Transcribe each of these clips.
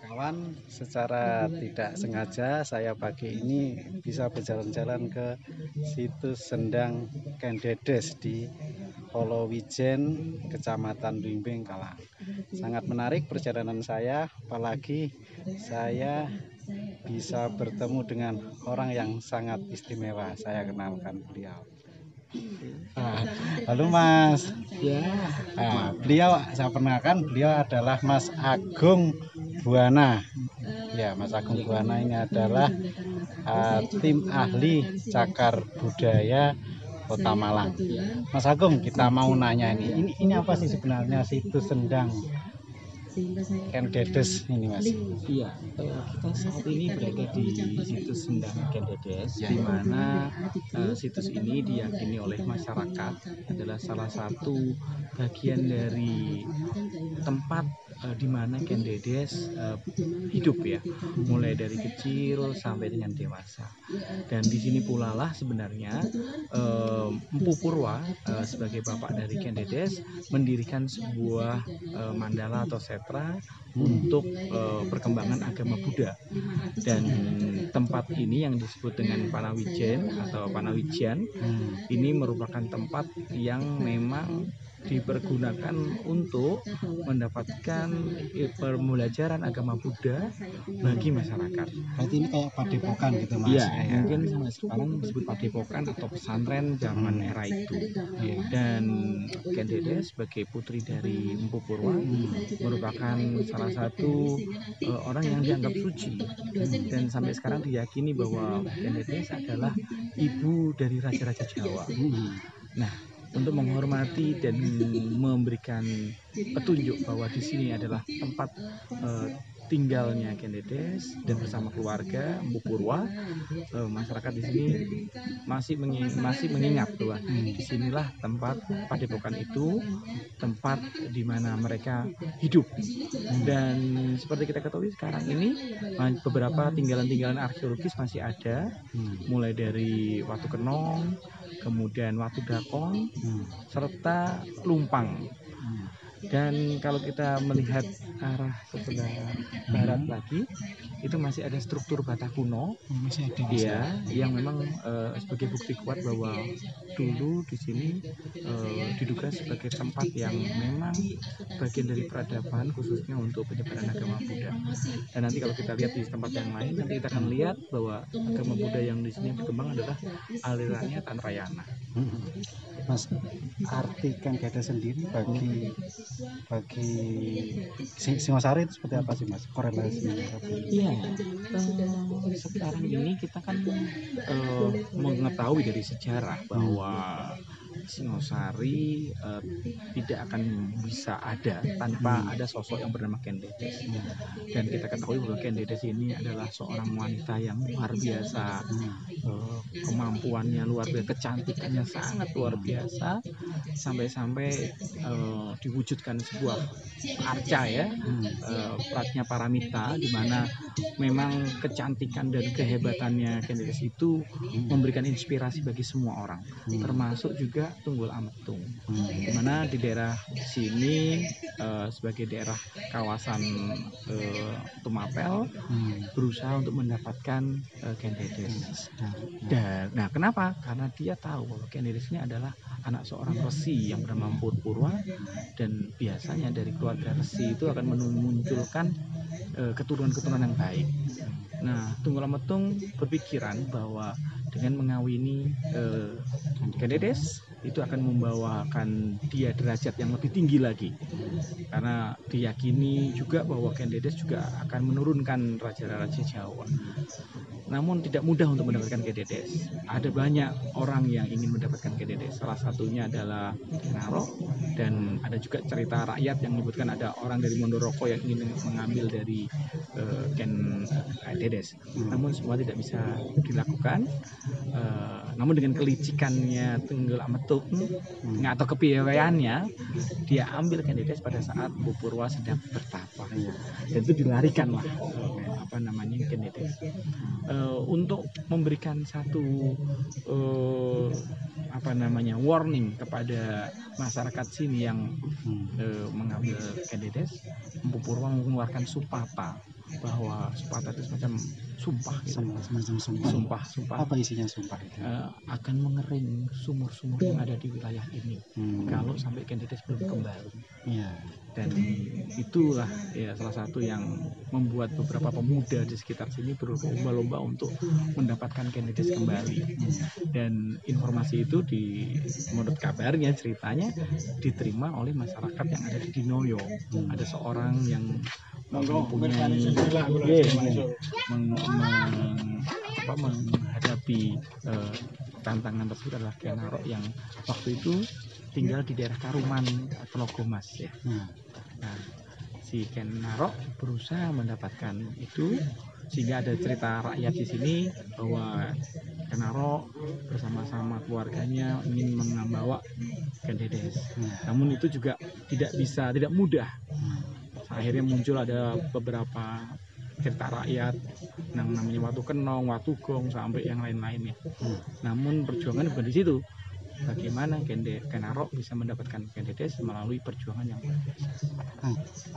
Kawan, secara tidak sengaja saya pagi ini bisa berjalan-jalan ke situs Sendang Kendedes di Holowijen, Kecamatan Blimbing, Kalang. Sangat menarik perjalanan saya, apalagi saya bisa bertemu dengan orang yang sangat istimewa. Saya kenalkan beliau. Halo Mas. Ya, Beliau saya perkenalkan, beliau adalah Mas Agung Buana. Ya, Mas Agung Buana ini adalah tim ahli cagar budaya Kota Malang. Mas Agung, kita mau nanya ini apa sih sebenarnya situs Sendang Kendedes ini, Mas? iya. Kita saat ini berada di situs Sendang Kendedes, di mana situs ini diyakini oleh masyarakat adalah salah satu bagian dari tempat di mana Kendedes hidup ya, mulai dari kecil sampai dengan dewasa. Dan di sini pula lah sebenarnya Mpu Purwa sebagai bapak dari Kendedes mendirikan sebuah mandala atau setra untuk perkembangan agama Buddha. Dan tempat ini yang disebut dengan Panawijen atau Panawijan ini merupakan tempat yang memang dipergunakan untuk mendapatkan pembelajaran agama Buddha bagi masyarakat. Berarti ini kayak padepokan gitu, Mas? Iya, mungkin sampai sekarang disebut padepokan atau pesantren zaman era itu. Dan Kendedes sebagai putri dari Mpu Purwa merupakan salah satu orang yang dianggap suci, dan sampai sekarang diyakini bahwa Kendedes adalah ibu dari raja-raja Jawa. Nah, untuk menghormati dan memberikan petunjuk bahwa di sini adalah tempat tinggalnya Kendedes dan bersama keluarga Mpu Purwa, masyarakat di sini masih mengingat bahwa disinilah tempat padepokan itu, tempat di mana mereka hidup. Dan seperti kita ketahui sekarang ini beberapa tinggalan-tinggalan arkeologis masih ada, mulai dari Watu Kenong, kemudian Watu Dakong, serta Lumpang. Dan kalau kita melihat arah sebelah barat lagi, itu masih ada struktur bata kuno, ya, yang memang sebagai bukti kuat bahwa dulu di sini diduga sebagai tempat yang memang bagian dari peradaban khususnya untuk penyebaran agama Buddha. Dan nanti kalau kita lihat di tempat yang lain, nanti kita akan lihat bahwa agama Buddha yang di sini berkembang adalah alirannya Tantrayana. Mas, arti Kendedes sendiri bagi Singosari itu seperti apa sih, Mas? Korelasinya? Iya, sekarang ini kita kan mengetahui dari sejarah bahwa Singosari tidak akan bisa ada tanpa ada sosok yang bernama Kendedes. Dan kita ketahui bahwa Kendedes ini adalah seorang wanita yang luar biasa, kemampuannya luar biasa, kecantikannya sangat luar biasa, sampai-sampai diwujudkan sebuah arca ya, Pratnya Paramita, di mana memang kecantikan dan kehebatannya Kendedes itu memberikan inspirasi bagi semua orang, termasuk juga Tunggul Ametung, di mana di daerah sini sebagai daerah kawasan Tumapel berusaha untuk mendapatkan Kendedes. Dan nah, kenapa? Karena dia tahu bahwa Kendedes ini adalah anak seorang resi yang bernama Mpu Purwa, dan biasanya dari keluarga resi itu akan memunculkan keturunan-keturunan yang baik. Nah, Tunggul Ametung berpikiran bahwa dengan mengawini Kendedes itu akan membawakan dia derajat yang lebih tinggi lagi, karena diyakini juga bahwa Kendedes juga akan menurunkan raja-raja Jawa. Namun tidak mudah untuk mendapatkan Kendedes. Ada banyak orang yang ingin mendapatkan Kendedes. Salah satunya adalah Narok, dan ada juga cerita rakyat yang menyebutkan ada orang dari Mondoroko yang ingin mengambil dari Kendedes. Namun semua tidak bisa dilakukan. Namun dengan kelicikannya Tunggul Ametung Metung atau kepiawaiannya dia ambil Kendedes pada saat Mpu Purwa sedang bertapa. Dan itu dilarikan lah Kendedes. Untuk memberikan satu warning kepada masyarakat sini yang mengambil Kendedes, Mpu Purwa mengeluarkan supata, bahwa supata itu semacam sumpah gitu. Semacam sumpah. Apa isinya sumpah itu? Akan mengering sumur-sumur yang ada di wilayah ini kalau sampai Kendedes belum kembali. Dan itulah ya salah satu yang membuat beberapa pemuda di sekitar sini berlomba-lomba untuk mendapatkan Kendedes kembali. Dan informasi itu menurut kabarnya, ceritanya diterima oleh masyarakat yang ada di Dinoyo. Ada seorang yang mempunyai menghadapi tantangan tersebut adalah Kiai Narok yang waktu itu tinggal di daerah Karuman, Telogomas ya. Nah, si Kiai Narok berusaha mendapatkan itu, sehingga ada cerita rakyat di sini bahwa Kiai Narok bersama-sama keluarganya ingin membawa Kendedes. Namun itu juga tidak mudah. Akhirnya muncul ada beberapa cerita rakyat yang namanya Watu Kenong, Watu Gong, sampai yang lain-lainnya. Namun perjuangan bukan di situ. Bagaimana Kiai Narok bisa mendapatkan Kendedes melalui perjuangan yang luar biasa.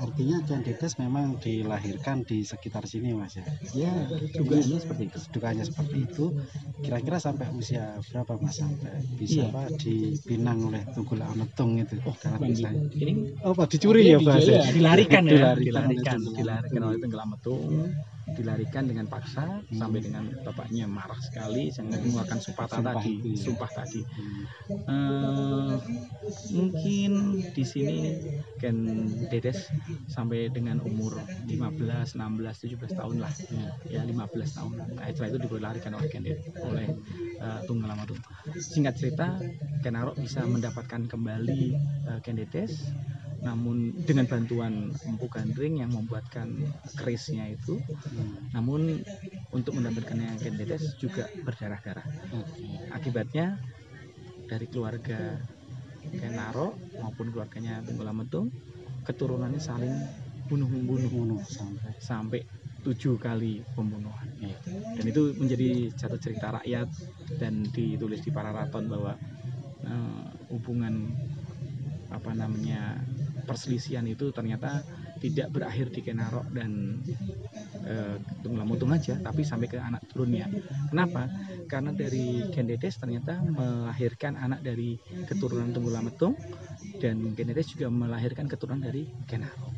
Artinya Kendedes memang dilahirkan di sekitar sini, Mas ya? Ya, dugaannya seperti itu. Dugaannya seperti itu. Kira-kira sampai usia berapa, Mas, sampai bisa dipinang oleh Tunggul Ametung itu? Dalam kisah ini. Dicuri ya, Mas? Dilarikan oleh Tunggul Ametung. Dilarikan dengan paksa sampai dengan bapaknya marah sekali sehingga mengeluarkan sumpah tadi. Mungkin di sini Kendedes sampai dengan umur 15, 16, 17 tahun lah ya 15 tahun. Setelah itu dilarikan oleh Tunggul Ametung. Singkat cerita, Kiai Narok bisa mendapatkan kembali Kendedes, namun dengan bantuan Empu Gandring yang membuatkan kerisnya itu. Namun untuk mendapatkan Kendedes juga berdarah-darah. Akibatnya dari keluarga Kiai Narok maupun keluarganya Tunggul Ametung, keturunannya saling bunuh sampai 7 kali pembunuhan. Dan itu menjadi satu cerita rakyat dan ditulis di Pararaton bahwa hubungan perselisihan itu ternyata tidak berakhir di Kiai Narok dan Tunggul Ametung aja, tapi sampai ke anak turunnya. Kenapa? Karena dari Kendedes ternyata melahirkan anak dari keturunan Tunggul Ametung, dan Kendedes juga melahirkan keturunan dari Kiai Narok.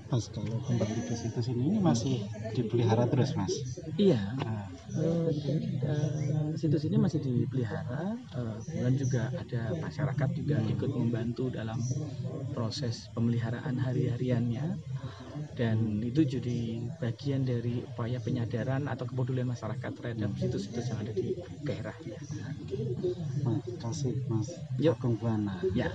Mas, kalau kembali ke situs ini masih dipelihara terus, Mas? Iya. Situs ini masih dipelihara, kemudian juga ada masyarakat juga ikut membantu dalam proses pemeliharaan hari-hariannya, dan itu jadi bagian dari upaya penyadaran atau kepedulian masyarakat terhadap situs-situs yang ada di daerahnya. Makasih, Mas Agung Buwana. Ya.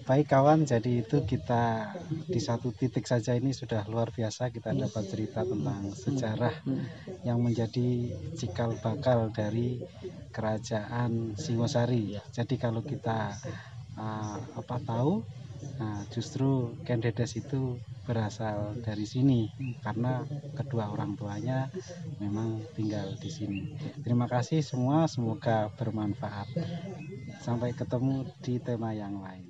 Baik kawan, jadi itu kita di satu titik saja ini sudah luar biasa, kita dapat cerita tentang sejarah yang menjadi cikal bakal dari kerajaan Singosari. Jadi kalau kita tahu, justru Kendedes itu berasal dari sini karena kedua orang tuanya memang tinggal di sini. Terima kasih semua, semoga bermanfaat. Sampai ketemu di tema yang lain.